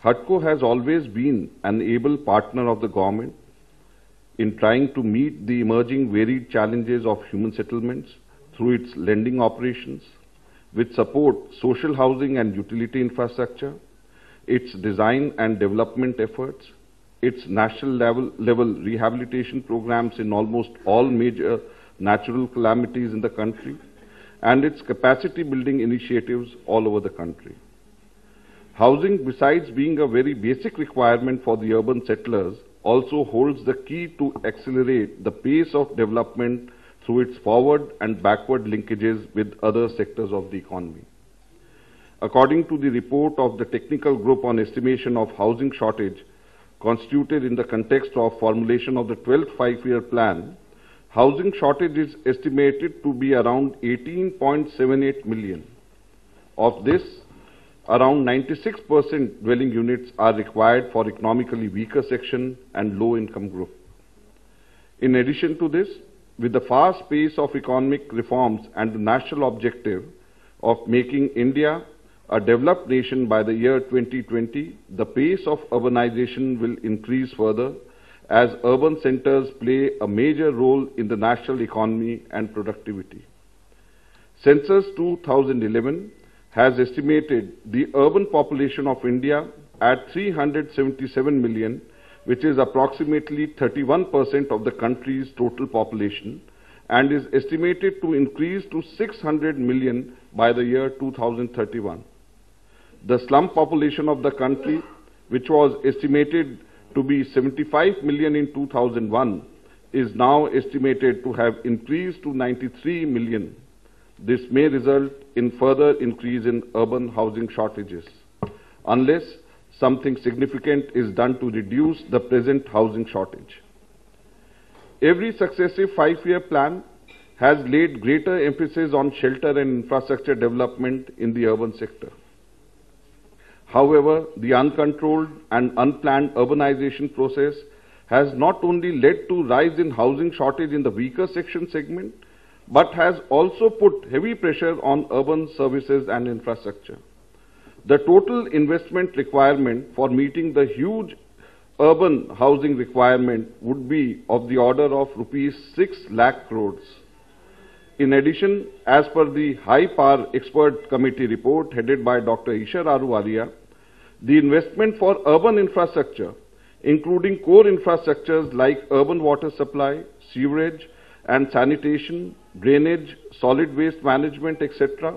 HUDCO has always been an able partner of the government in trying to meet the emerging varied challenges of human settlements through its lending operations, which support social housing and utility infrastructure, its design and development efforts, its national level rehabilitation programs in almost all major natural calamities in the country, and its capacity building initiatives all over the country. Housing, besides being a very basic requirement for the urban settlers, also holds the key to accelerate the pace of development through its forward and backward linkages with other sectors of the economy. According to the report of the Technical Group on Estimation of Housing Shortage, constituted in the context of formulation of the 12th five-year plan, housing shortage is estimated to be around 18.78 million. Of this, around 96% dwelling units are required for economically weaker section and low-income group. In addition to this, with the fast pace of economic reforms and the national objective of making India a developed nation by the year 2020, the pace of urbanization will increase further as urban centers play a major role in the national economy and productivity. Census 2011 has estimated the urban population of India at 377 million, which is approximately 31% of the country's total population, and is estimated to increase to 600 million by the year 2031. The slum population of the country, which was estimated to be 75 million in 2001, is now estimated to have increased to 93 million. This may result in further increase in urban housing shortages, unless something significant is done to reduce the present housing shortage. Every successive five-year plan has laid greater emphasis on shelter and infrastructure development in the urban sector. However, the uncontrolled and unplanned urbanization process has not only led to rise in housing shortage in the weaker section segment, but has also put heavy pressure on urban services and infrastructure. The total investment requirement for meeting the huge urban housing requirement would be of the order of rupees 6 lakh crores. In addition, as per the High Power Expert Committee report headed by Dr. Ishar Aruwaria, the investment for urban infrastructure, including core infrastructures like urban water supply, sewerage and sanitation, drainage, solid waste management, etc.,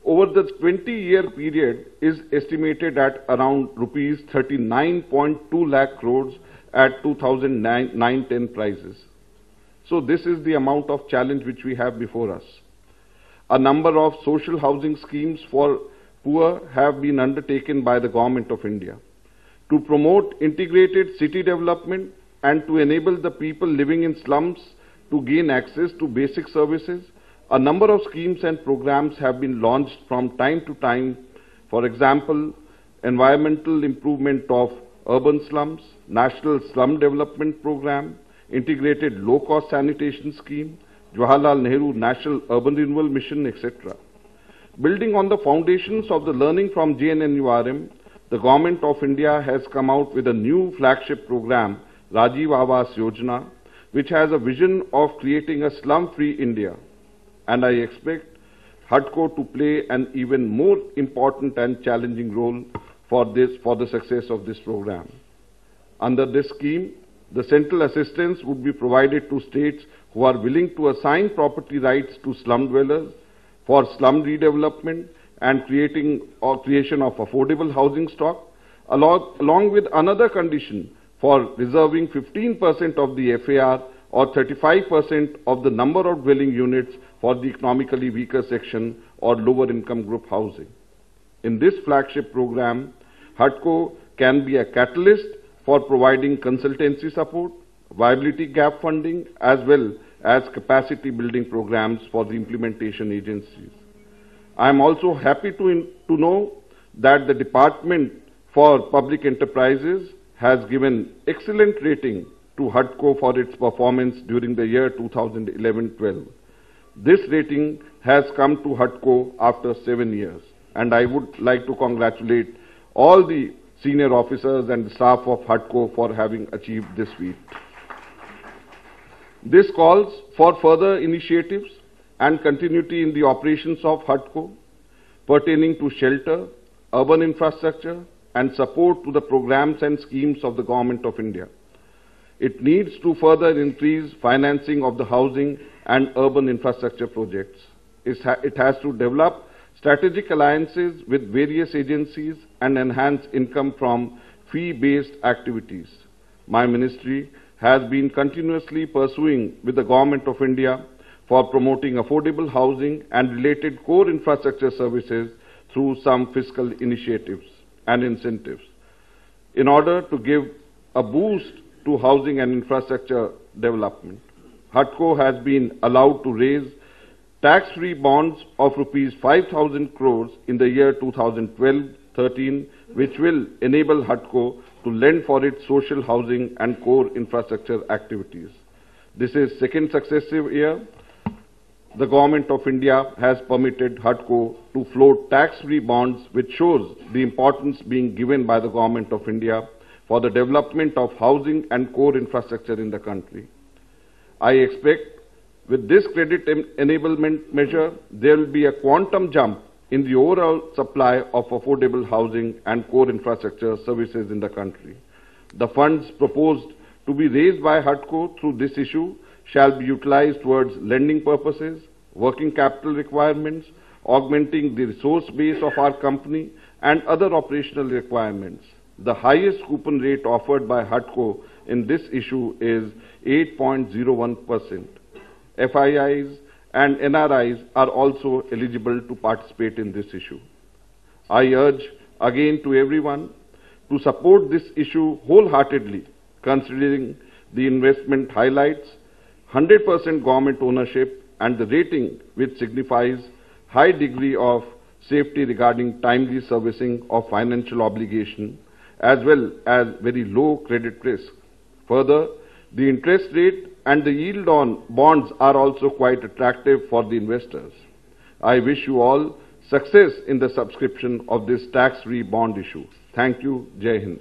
over the 20-year period is estimated at around rupees 39.2 lakh crores at 2009-10 prices. So this is the amount of challenge which we have before us. A number of social housing schemes for poor have been undertaken by the Government of India to promote integrated city development and to enable the people living in slums to gain access to basic services. A number of schemes and programs have been launched from time to time. For example, environmental improvement of urban slums, National Slum Development Program, Integrated Low-Cost Sanitation Scheme, Jawaharlal Nehru National Urban Renewal Mission, etc. Building on the foundations of the learning from JNNURM, the Government of India has come out with a new flagship program, Rajiv Awas Yojana, which has a vision of creating a slum-free India. And I expect HUDCO to play an even more important and challenging role for the success of this program. Under this scheme, the central assistance would be provided to states who are willing to assign property rights to slum dwellers for slum redevelopment and creation of affordable housing stock, along with another condition for reserving 15% of the FAR or 35% of the number of dwelling units for the economically weaker section or lower income group housing. In this flagship program, HUDCO can be a catalyst for providing consultancy support, viability gap funding, as well as capacity building programs for the implementation agencies. I am also happy to know that the Department for Public Enterprises has given excellent rating to HUDCO for its performance during the year 2011-12. This rating has come to HUDCO after 7 years, and I would like to congratulate all the senior officers and the staff of HUDCO for having achieved this feat. This calls for further initiatives and continuity in the operations of HUDCO pertaining to shelter, urban infrastructure, and support to the programs and schemes of the Government of India. It needs to further increase financing of the housing and urban infrastructure projects. It has to develop strategic alliances with various agencies and enhance income from fee-based activities. My ministry has been continuously pursuing with the Government of India for promoting affordable housing and related core infrastructure services through some fiscal initiatives and incentives. In order to give a boost to housing and infrastructure development, HUDCO has been allowed to raise tax-free bonds of rupees 5,000 crores in the year 2012-13, which will enable HUDCO to lend for its social housing and core infrastructure activities. This is second successive year the Government of India has permitted HUDCO to float tax-free bonds, which shows the importance being given by the Government of India for the development of housing and core infrastructure in the country. I expect with this credit enablement measure, there will be a quantum jump in the overall supply of affordable housing and core infrastructure services in the country. The funds proposed to be raised by HUDCO through this issue shall be utilized towards lending purposes, working capital requirements, augmenting the resource base of our company, and other operational requirements. The highest coupon rate offered by HUDCO in this issue is 8.01%. FIIs and NRIs are also eligible to participate in this issue. I urge again to everyone to support this issue wholeheartedly, considering the investment highlights 100% government ownership and the rating, which signifies high degree of safety regarding timely servicing of financial obligation, as well as very low credit risk. Further, the interest rate and the yield on bonds are also quite attractive for the investors. I wish you all success in the subscription of this tax-free bond issue. Thank you. Jai Hind.